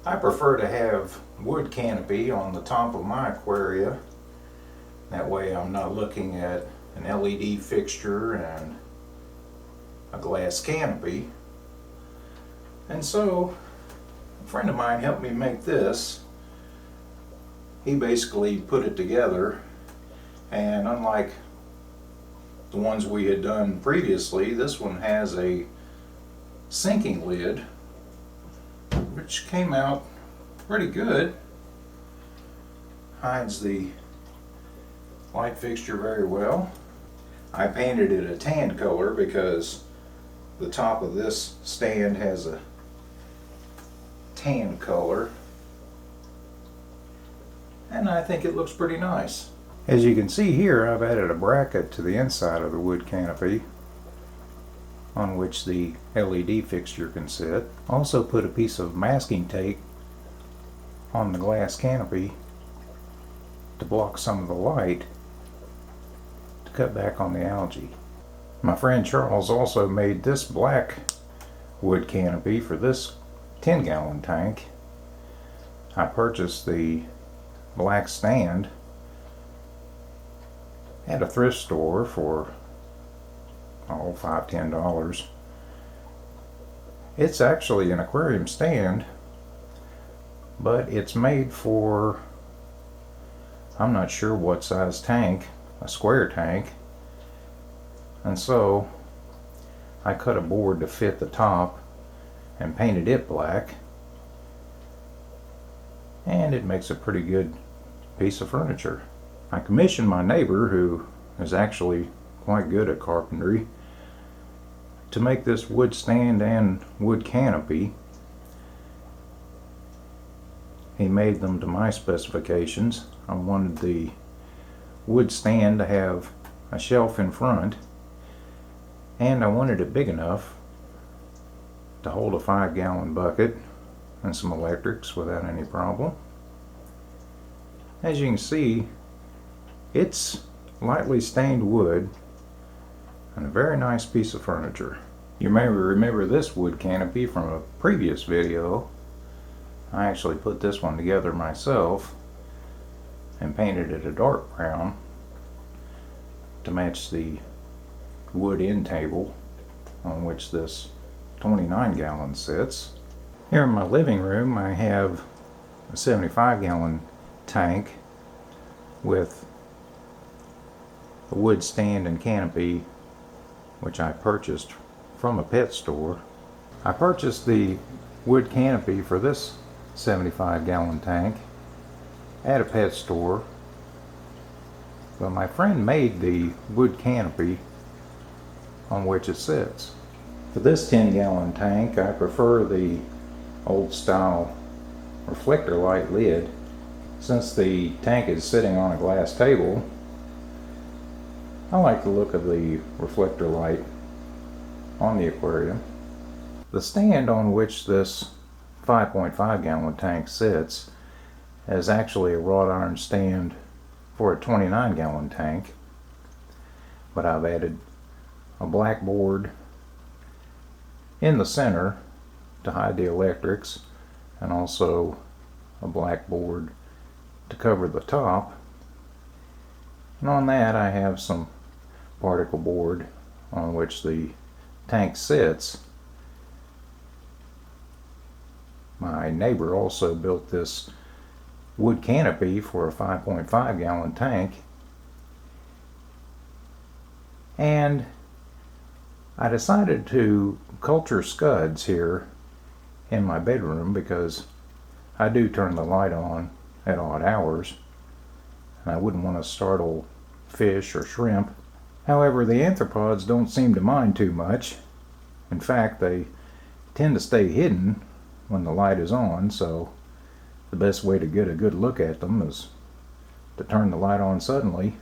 I prefer to have wood canopy on the top of my aquaria. That way I'm not looking at an LED fixture and a glass canopy. And so a friend of mine helped me make this. He basically put it together, and unlike the ones we had done previously, this one has a sinking lid, which came out pretty good. Hides the light fixture very well. I painted it a tan color because the top of this stand has a tan color, and I think it looks pretty nice. As you can see here, I've added a bracket to the inside of the wood canopy on which the LED fixture can sit. Also put a piece of masking tape on the glass canopy to block some of the light to cut back on the algae. My friend Charles also made this black wood canopy for this 10-gallon tank. I purchased the black stand at a thrift store for $5–10. It's actually an aquarium stand, but it's made for, I'm not sure what size tank, a square tank. And so I cut a board to fit the top and painted it black, and it makes a pretty good piece of furniture. I commissioned my neighbor, who is actually quite good at carpentry, to make this wood stand and wood canopy. He made them to my specifications. I wanted the wood stand to have a shelf in front, and I wanted it big enough to hold a 5-gallon bucket and some electrics without any problem. As you can see, it's lightly stained wood and a very nice piece of furniture. You may remember this wood canopy from a previous video. I actually put this one together myself and painted it a dark brown to match the wood end table on which this 29-gallon sits. Here in my living room I have a 75-gallon tank with a wood stand and canopy, which I purchased from a pet store. I purchased the wood canopy for this 75-gallon tank at a pet store, but my friend made the wood canopy on which it sits. For this 10-gallon tank, I prefer the old style reflector light lid. Since the tank is sitting on a glass table, I like the look of the reflector light on the aquarium. The stand on which this 5.5-gallon tank sits is actually a wrought iron stand for a 29-gallon tank, but I've added a black board in the center to hide the electrics, and also a black board to cover the top. And on that I have some particle board on which the tank sits. My neighbor also built this wood canopy for a 5.5-gallon tank, and I decided to culture scuds here in my bedroom because I do turn the light on at odd hours and I wouldn't want to startle fish or shrimp. However, the arthropods don't seem to mind too much. In fact, they tend to stay hidden when the light is on, so the best way to get a good look at them is to turn the light on suddenly